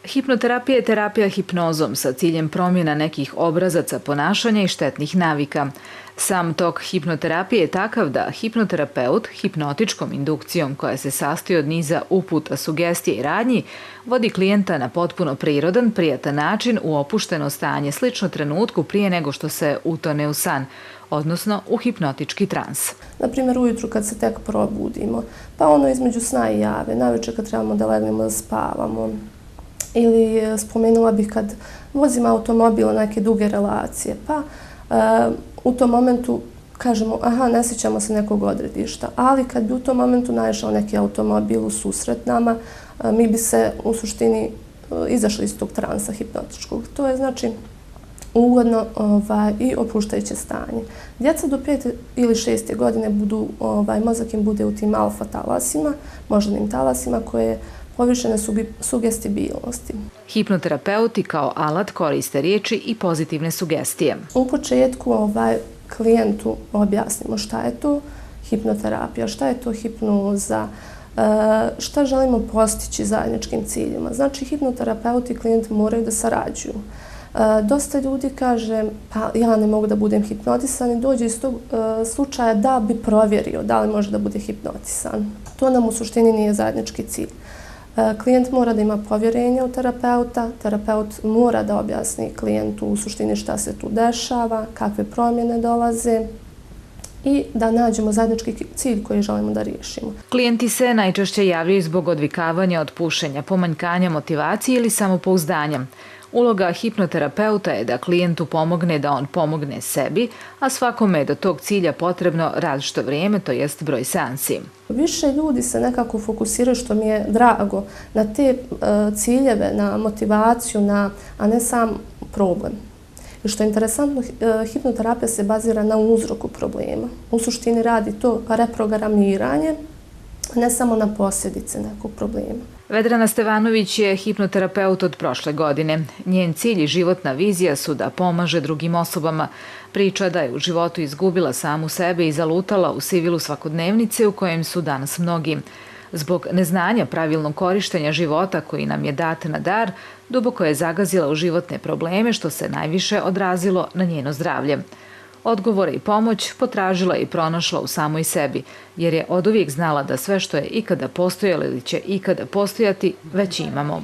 Hipnoterapija je terapija hipnozom sa ciljem promjena nekih obrazaca ponašanja i štetnih navika. Sam tok hipnoterapije je takav da hipnoterapeut hipnotičkom indukcijom koja se sastoji od niza uputa, sugestije i radnji vodi klijenta na potpuno prirodan, prijatan način u opušteno stanje slično trenutku prije nego što se utone u san, odnosno u hipnotički trans. Na primjer, ujutru kad se tek probudimo, pa ono između sna i jave, navečer kad trebamo da legnemo da spavamo. Ili spomenula bih kad vozim automobil neke duge relacije, pa u tom momentu kažemo, aha, ne sjećamo se nekog odredišta, ali kad bi u tom momentu naišao neki automobil u susret nama, mi bi se u suštini izašli iz tog transa hipnotičkog. To je znači ugodno i opuštajuće stanje. Djeca do 5. ili 6. godine mozak im bude u tim alfa talasima, moždanim talasima koje povišene sugestibilnosti. Hipnoterapeuti kao alat koriste riječi i pozitivne sugestije. U početku klijentu objasnimo šta je to hipnoterapija, šta je to hipnoza, šta želimo postići zajedničkim ciljima. Znači, hipnoterapeuti i klijenti moraju da sarađuju. Dosta ljudi kaže, pa ja ne mogu da budem hipnotisan i dođe iz tog slučaja da bi provjerio da li može da bude hipnotisan. To nam u suštini nije zajednički cilj. Klijent mora da ima povjerenje u terapeuta, terapeut mora da objasni klijentu u suštini šta se tu dešava, kakve promjene dolaze i da nađemo zajednički cilj koji želimo da riješimo. Klijenti se najčešće javljaju zbog odvikavanja od pušenja, pomanjkanja motivacije ili samopouzdanja. Uloga hipnoterapeuta je da klijentu pomogne da on pomogne sebi, a svakome je do tog cilja potrebno različito vrijeme, to jest broj seansi. Više ljudi se nekako fokusiraju, što mi je drago, na te ciljeve, na motivaciju, a ne sam problem. I što je interesantno, hipnoterapija se bazira na uzroku problema. U suštini radi to reprogramiranje, ne samo na posljedice nekog problema. Vedrana Stevanović je hipnoterapeut od prošle godine. Njen cilj i životna vizija su da pomaže drugim osobama. Priča da je u životu izgubila samu sebe i zalutala u sivilu svakodnevnice u kojem su danas mnogi. Zbog neznanja pravilnog korištenja života koji nam je dat na dar, duboko je zagazila u životne probleme što se najviše odrazilo na njeno zdravlje. Odgovore i pomoć potražila i pronašla u samoj sebi, jer je oduvijek znala da sve što je ikada postojalo ili će ikada postojati, već imamo.